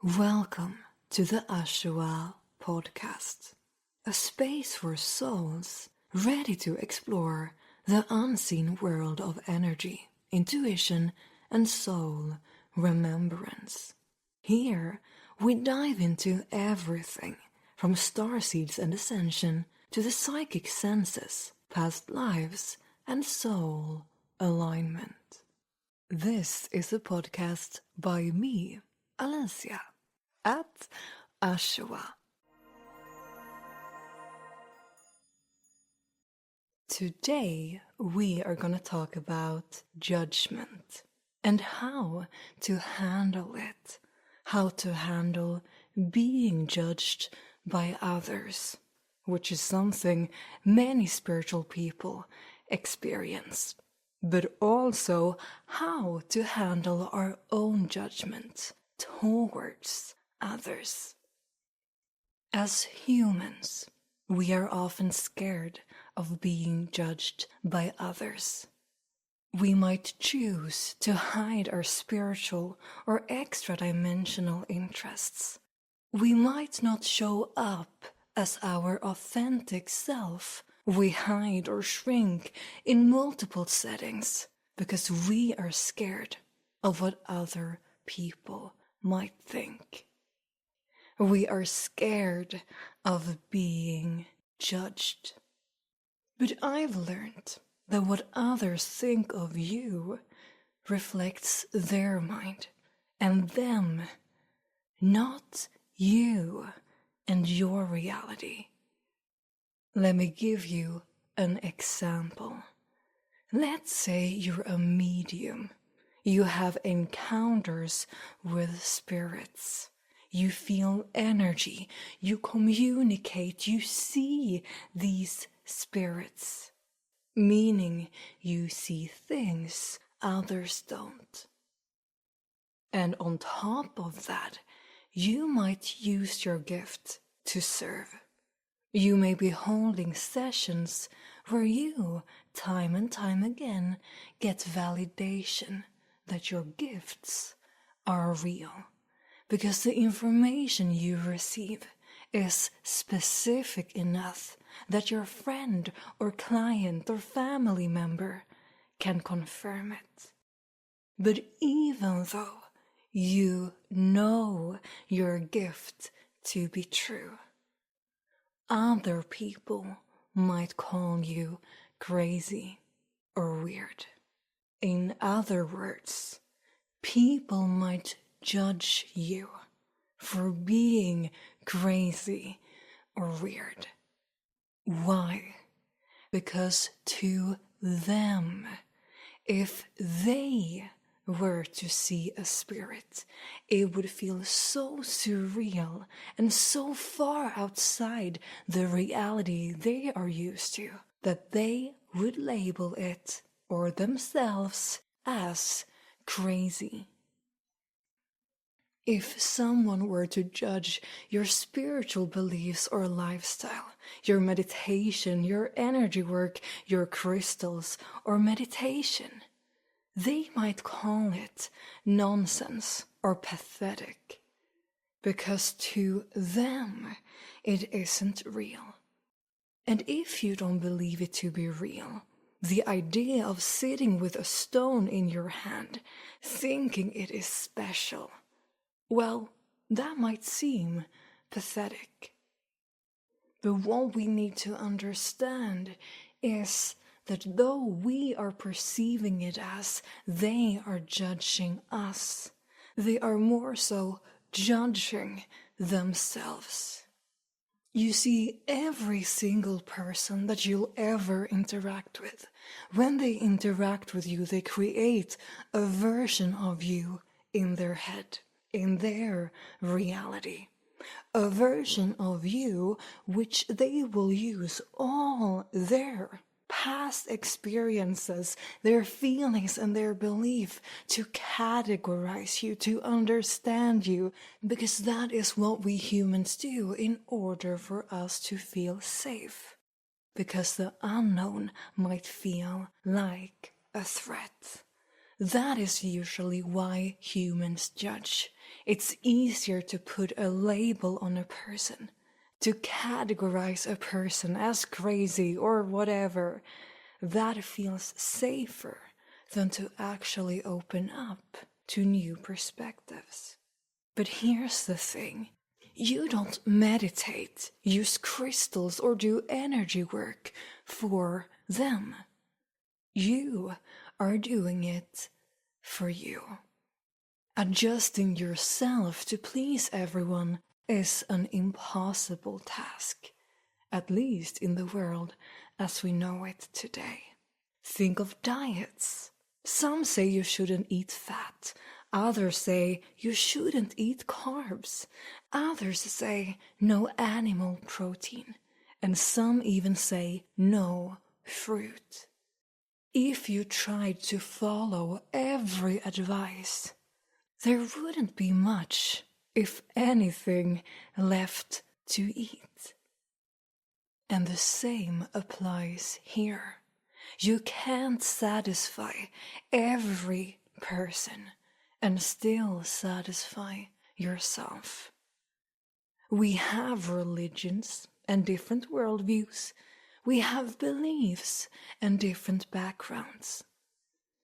Welcome to the Ashua podcast, a space for souls ready to explore the unseen world of energy, intuition, and soul remembrance. Here, we dive into everything from starseeds and ascension to the psychic senses, past lives, and soul alignment. This is a podcast by me, Alicia, at Ashua. Today we are going to talk about judgment and how to handle it, how to handle being judged by others, which is something many spiritual people experience, but also how to handle our own judgment towards others. As humans, we are often scared of being judged by others. We might choose to hide our spiritual or extra-dimensional interests. We might not show up as our authentic self. We hide or shrink in multiple settings because we are scared of what other people might think. We are scared of being judged. But I've learned that what others think of you reflects their mind and them, not you and your reality. Let me give you an example. Let's say you're a medium. You have encounters with spirits. You feel energy. You communicate. You see these spirits. Meaning you see things others don't. And on top of that, you might use your gift to serve. You may be holding sessions where you, time and time again, get validation that your gifts are real, because the information you receive is specific enough that your friend or client or family member can confirm it. But even though you know your gift to be true, other people might call you crazy or weird. In other words, people might judge you for being crazy or weird. Why? Because to them, if they were to see a spirit, it would feel so surreal and so far outside the reality they are used to that they would label it or themselves as crazy. If someone were to judge your spiritual beliefs or lifestyle, your meditation, your energy work, your crystals, or meditation, they might call it nonsense or pathetic, because to them it isn't real. And if you don't believe it to be real, the idea of sitting with a stone in your hand, thinking it is special, well, that might seem pathetic. But what we need to understand is that though we are perceiving it as they are judging us, they are more so judging themselves. You see, every single person that you'll ever interact with, when they interact with you, they create a version of you in their head, in their reality. A version of you which they will use all their past experiences, their feelings and their belief to categorize you, to understand you, because that is what we humans do in order for us to feel safe. Because the unknown might feel like a threat. That is usually why humans judge. It's easier to put a label on a person, to categorize a person as crazy or whatever. That feels safer than to actually open up to new perspectives. But here's the thing. You don't meditate, use crystals, or do energy work for them. You are doing it for you. Adjusting yourself to please everyone is an impossible task, at least in the world as we know it today. Think of diets. Some say you shouldn't eat fat. Others say you shouldn't eat carbs. Others say no animal protein. And some even say no fruit. If you tried to follow every advice, there wouldn't be much, if anything, left to eat. And the same applies here. You can't satisfy every person and still satisfy yourself. We have religions and different worldviews. We have beliefs and different backgrounds.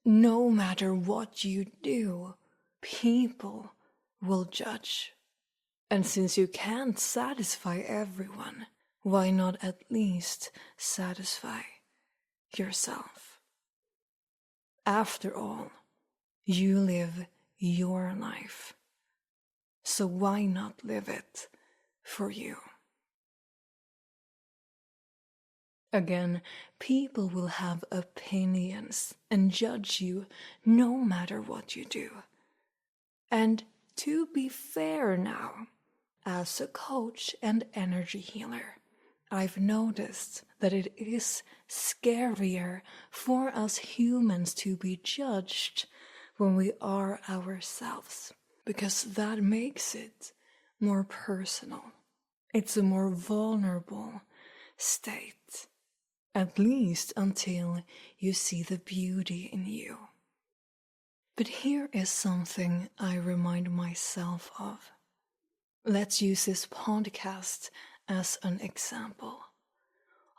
No matter what you do, people will judge. And since you can't satisfy everyone, why not at least satisfy yourself? After all, you live your life. So why not live it for you? Again, people will have opinions and judge you no matter what you do. And to be fair now, as a coach and energy healer, I've noticed that it is scarier for us humans to be judged when we are ourselves, because that makes it more personal. It's a more vulnerable state, at least until you see the beauty in you. But here is something I remind myself of. Let's use this podcast as an example.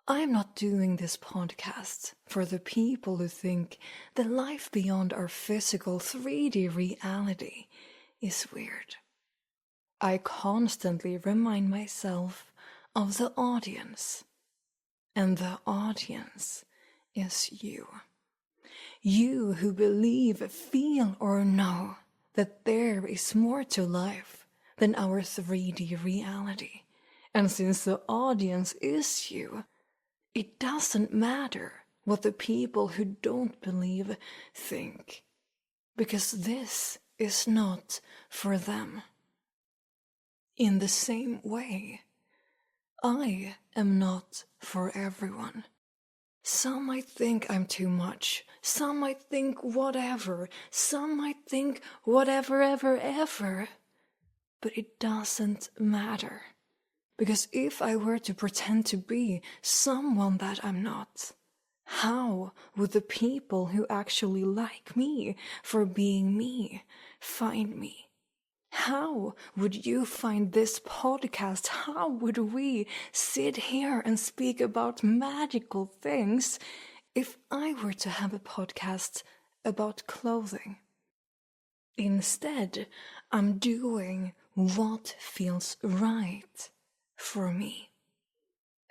I'm not doing this podcast for the people who think the life beyond our physical 3D reality is weird. I constantly remind myself of the audience. And the audience is you. You who believe, feel, or know that there is more to life than our 3D reality. And since the audience is you, it doesn't matter what the people who don't believe think, because this is not for them. In the same way, I am not for everyone. Some might think I'm too much. Some might think whatever. Some might think whatever, ever. But it doesn't matter. Because if I were to pretend to be someone that I'm not, how would the people who actually like me for being me find me? How would you find this podcast? How would we sit here and speak about magical things if I were to have a podcast about clothing? Instead, I'm doing what feels right for me.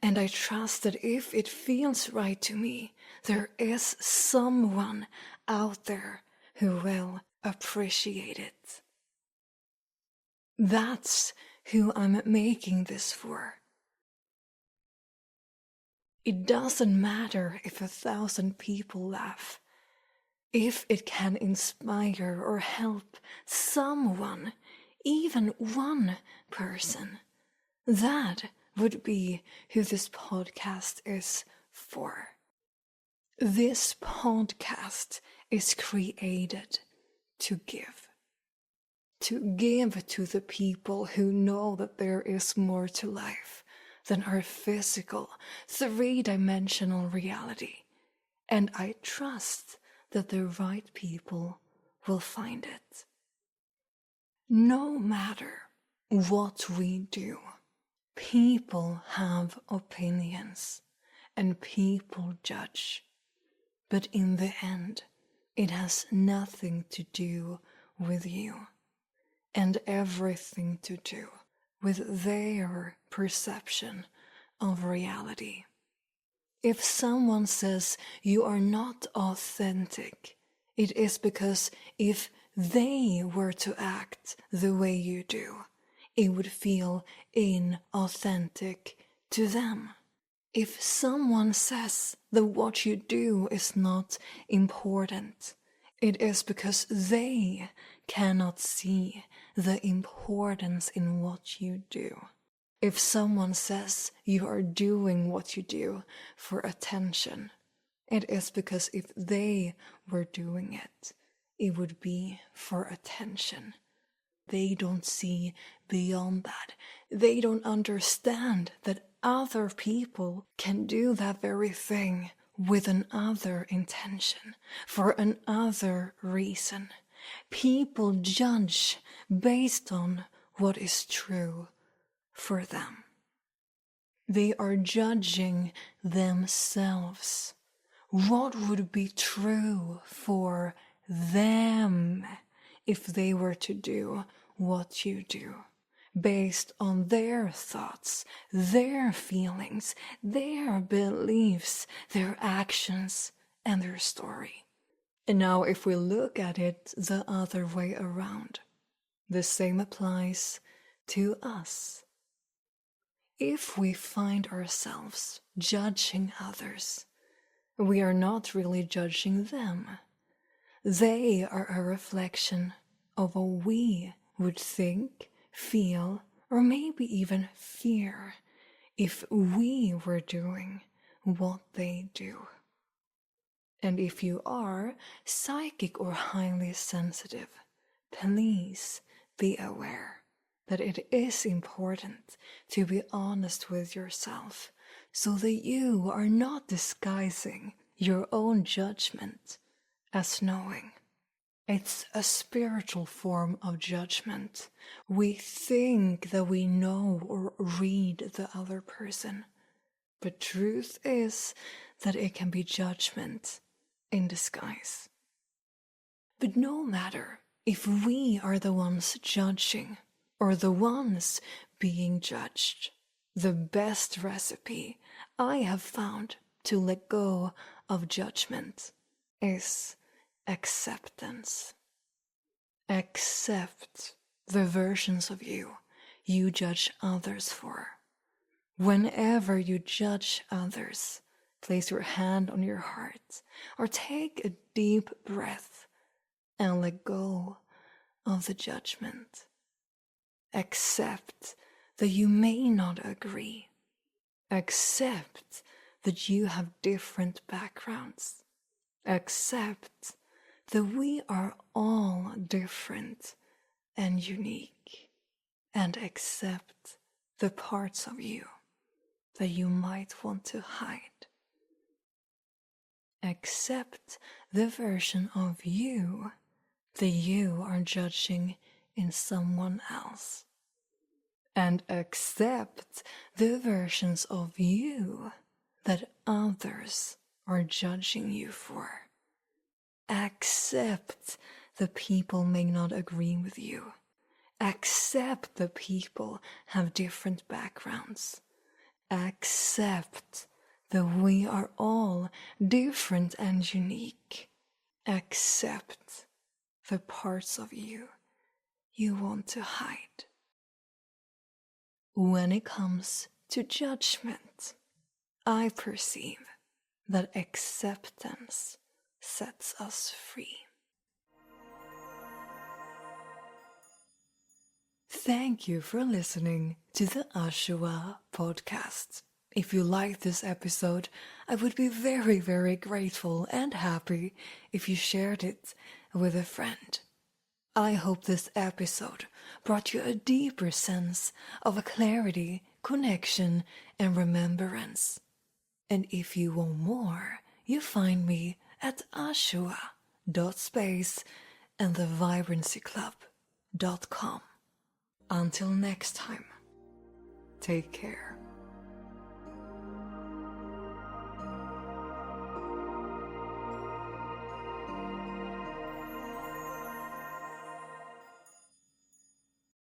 And I trust that if it feels right to me, there is someone out there who will appreciate it. That's who I'm making this for. It doesn't matter if 1,000 people laugh. If it can inspire or help someone, even one person, that would be who this podcast is for. This podcast is created to give. To give to the people who know that there is more to life than our physical, 3-dimensional reality. And I trust that the right people will find it. No matter what we do, people have opinions and people judge. But in the end, it has nothing to do with you and everything to do with their perception of reality. If someone says you are not authentic, it is because if they were to act the way you do, it would feel inauthentic to them. If someone says that what you do is not important, it is because they cannot see the importance in what you do. If someone says you are doing what you do for attention, it is because if they were doing it, it would be for attention. They don't see beyond that. They don't understand that other people can do that very thing with another intention, for another reason. People judge based on what is true for them. They are judging themselves. What would be true for them if they were to do what you do, based on their thoughts, their feelings, their beliefs, their actions, and their story. And now if we look at it the other way around, the same applies to us. If we find ourselves judging others, we are not really judging them. They are a reflection of what we would think, feel, or maybe even fear if we were doing what they do. And if you are psychic or highly sensitive, please be aware that it is important to be honest with yourself so that you are not disguising your own judgment as knowing. It's a spiritual form of judgment. We think that we know or read the other person, but truth is that it can be judgment in disguise. But no matter if we are the ones judging or the ones being judged, the best recipe I have found to let go of judgment is acceptance. Accept the versions of you judge others for. Whenever you judge others, place your hand on your heart or take a deep breath and let go of the judgment. Accept that you may not agree. Accept that you have different backgrounds. Accept that we are all different and unique. And accept the parts of you that you might want to hide. Accept the version of you that you are judging in someone else. And accept the versions of you that others are judging you for. Accept that people may not agree with you. Accept that people have different backgrounds. Accept that we are all different and unique. Accept the parts of you want to hide. When it comes to judgment, I perceive that acceptance sets us free. Thank you for listening to the Ashua podcast. If you liked this episode, I would be very, very grateful and happy if you shared it with a friend. I hope this episode brought you a deeper sense of clarity, connection, and remembrance. And if you want more, you find me at ashua.space and the Vibrancy Club. Until next time, take care.